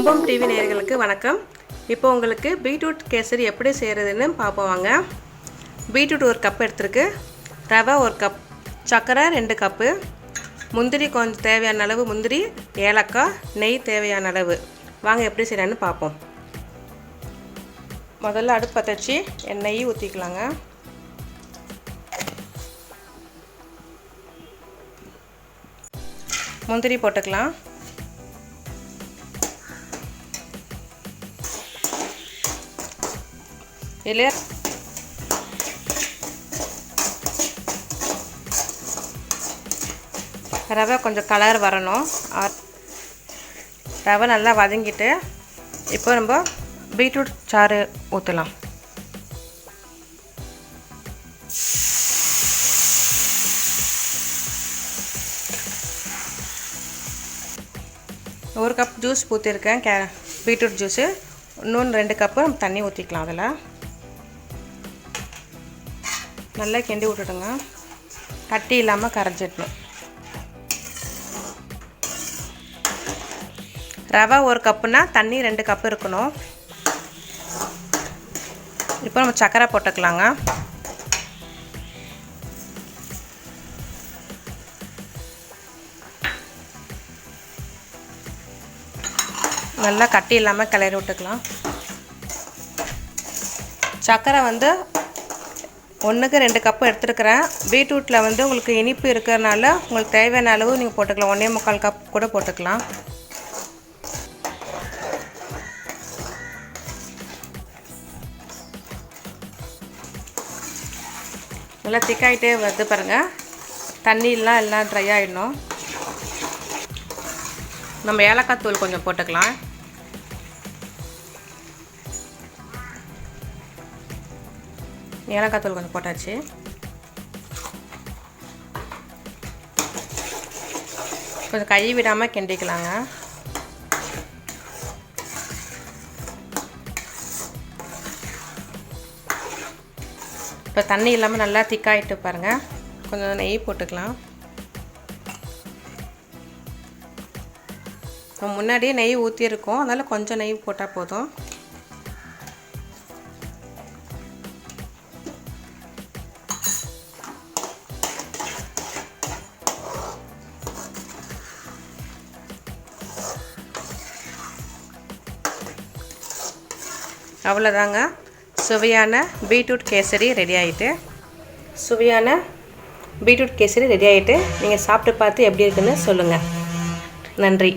கும்பம் டிவி நேயர்களுக்கு வணக்கம். இப்போ உங்களுக்கு பீட்ரூட் கேசரி எப்படி செய்கிறதுன்னு பார்ப்போம் வாங்க. பீட்ரூட் 1 கப் எடுத்துருக்கு, ரவை 1 கப், சர்க்கரை 2 கப்பு, முந்திரி கொஞ்சம் தேவையான அளவு முந்திரி, ஏலக்காய், நெய் தேவையான அளவு. வாங்க எப்படி செய்யலான்னு பார்ப்போம். முதல்ல அடுப்பு பற்ற வச்சு நெய் ஊற்றிக்கலாங்க. முந்திரி போட்டுக்கலாம். இதில் ரவை கொஞ்சம் கலர் வரணும். ரவை நல்லா வதங்கிட்டு இப்போ நம்ம பீட்ரூட் சாறு ஊற்றலாம். ஒரு கப் ஜூஸ் ஊற்றிருக்கேன், பீட்ரூட் ஜூஸு. இன்னொன்று 2 கப்பு தண்ணி ஊற்றிக்கலாம். அதில் நல்லா கிண்டி விட்டுடுங்க, கட்டி இல்லாமல் கரைஞ்சிடணும். ரவை 1 கப்புனா தண்ணி 2 கப்பு இருக்கணும். இப்போ நம்ம சர்க்கரை போட்டுக்கலாங்க. நல்லா கட்டி இல்லாமல் கிளறி விட்டுக்கலாம். சர்க்கரை வந்து 1க்கு 2 கப்பு எடுத்துருக்கிறேன். பீட்ரூட்டில் வந்து உங்களுக்கு இனிப்பு இருக்கிறதுனால உங்களுக்கு தேவையான அளவு நீங்கள் போட்டுக்கலாம். 1.25 கப் கூட போட்டுக்கலாம். நல்லா திக்காயிட்டே வருது பாருங்கள். தண்ணியெலாம் எல்லாம் ட்ரை ஆகிடணும். நம்ம ஏலக்காய் தூள் கொஞ்சம் போட்டுக்கலாம். ஏலக்காய் தூள் கொஞ்சம் போட்டாச்சு. கொஞ்சம் கை விடாமல் கிண்டிக்கலாங்க. இப்போ தண்ணி இல்லாமல் நல்லா திக்காயிட்டு பாருங்கள். கொஞ்சம் நெய் போட்டுக்கலாம். முன்னாடியே நெய் ஊற்றிருக்கோம், அதனால் கொஞ்சம் நெய் போட்டால் போதும். அவ்வளோதாங்க, சுவையான பீட்ரூட் கேசரி ரெடி ஆகிட்டு. நீங்கள் சாப்பிட்டு பார்த்து எப்படி இருக்குன்னு சொல்லுங்கள். நன்றி.